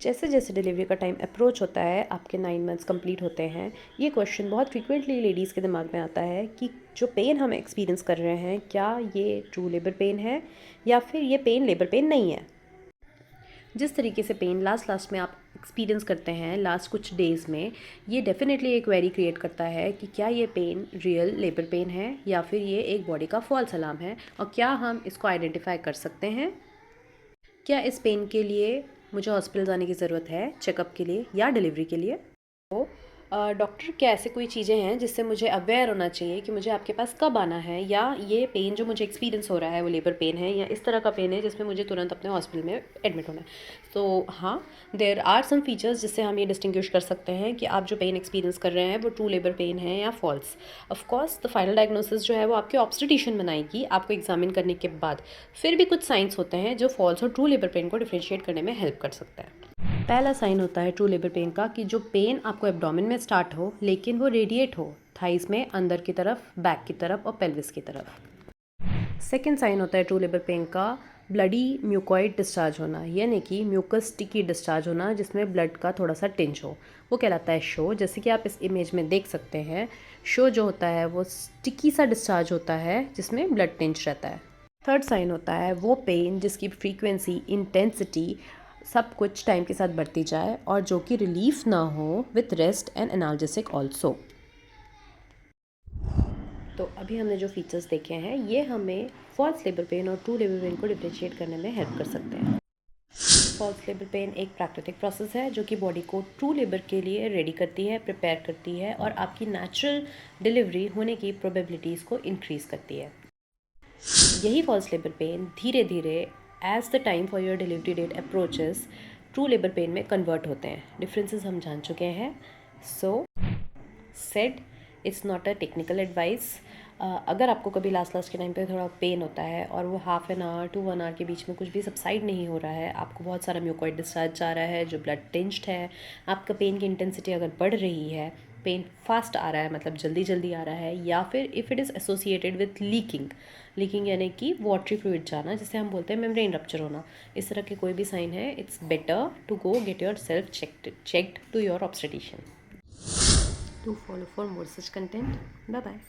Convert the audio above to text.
जैसे जैसे डिलीवरी का टाइम अप्रोच होता है, आपके 9 मंथ्स कंप्लीट होते हैं, ये क्वेश्चन बहुत फ्रीक्वेंटली लेडीज़ के दिमाग में आता है कि जो पेन हम एक्सपीरियंस कर रहे हैं, क्या ये ट्रू लेबर पेन है या फिर ये पेन लेबर पेन नहीं है। जिस तरीके से पेन लास्ट में आप एक्सपीरियंस करते हैं लास्ट कुछ डेज़ में, ये डेफिनेटली एक क्वेरी क्रिएट करता है कि क्या ये पेन रियल लेबर पेन है या फिर ये एक बॉडी का फॉल्स अलार्म है, और क्या हम इसको आइडेंटिफाई कर सकते हैं। क्या इस पेन के लिए मुझे हॉस्पिटल जाने की ज़रूरत है चेकअप के लिए या डिलीवरी के लिए। तो डॉक्टर, क्या ऐसे कोई चीज़ें हैं जिससे मुझे अवेयर होना चाहिए कि मुझे आपके पास कब आना है, या ये पेन जो मुझे एक्सपीरियंस हो रहा है वो लेबर पेन है या इस तरह का पेन है जिसमें मुझे तुरंत अपने हॉस्पिटल में एडमिट होना है। तो हाँ, देयर आर सम फीचर्स जिससे हम ये डिस्टिंग्विश कर सकते हैं कि आप जो पेन एक्सपीरियंस कर रहे हैं वो ट्रू लेबर पेन है या false. Of course the final diagnosis जो है वो आपके ऑब्स्टेट्रिशियन बनाएगी आपको एग्जामिन करने के बाद। फिर भी कुछ साइंस होते हैं जो फॉल्स और ट्रू लेबर पेन को डिफ्रेंशिएट करने में हेल्प कर सकता है। पहला साइन होता है ट्रू लेबर पेन का कि जो पेन आपको एब्डोमेन में स्टार्ट हो लेकिन वो रेडिएट हो थाइस में अंदर की तरफ, बैक की तरफ और पेल्विस की तरफ। सेकेंड साइन होता है ट्रू लेबर पेन का ब्लडी म्यूकॉइड डिस्चार्ज होना, यानी कि म्यूकस स्टिकी डिस्चार्ज होना जिसमें ब्लड का थोड़ा सा टिंच हो। वो कहलाता है शो। जैसे कि आप इस इमेज में देख सकते हैं, शो जो होता है वो स्टिकी सा डिस्चार्ज होता है जिसमें ब्लड टिंच रहता है। थर्ड साइन होता है वो पेन जिसकी फ्रीक्वेंसी, इंटेंसिटी सब कुछ टाइम के साथ बढ़ती जाए और जो कि रिलीफ ना हो with rest and analgesic also. तो अभी हमने जो फीचर्स देखे हैं ये हमें फॉल्स लेबर पेन और ट्रू लेबर पेन को डिफ्रेंशिएट करने में हेल्प कर सकते हैं। फॉल्स लेबर पेन एक प्राकृतिक प्रोसेस है जो कि बॉडी को ट्रू लेबर के लिए रेडी करती है, प्रिपेयर करती है और आपकी नेचुरल डिलीवरी होने की प्रोबेबिलिटीज़ को इंक्रीज़ करती है। यही फॉल्स लेबर पेन धीरे धीरे as the time for your delivery date approaches true labour pain में कन्वर्ट होते हैं। डिफरेंसेस हम जान चुके हैं। So said, it's not a technical advice. अगर आपको कभी लास्ट के टाइम पे थोड़ा पेन होता है और वो half an hour to 1 hour के बीच में कुछ भी सबसाइड नहीं हो रहा है, आपको बहुत सारा म्यूकॉइड डिस्चार्ज जा रहा है जो ब्लड टिंच्ड है, आपका पेन की इंटेंसिटी अगर बढ़ रही है, पेन फास्ट आ रहा है मतलब जल्दी जल्दी आ रहा है, या फिर if it is associated with leaking यानी कि वाटरी फ्लूइड जाना जिसे हम बोलते हैं मेम्ब्रेन रप्चर होना, इस तरह के कोई भी साइन है, it's better to go get yourself checked to your obstetrician. Do follow for more such content. Bye bye.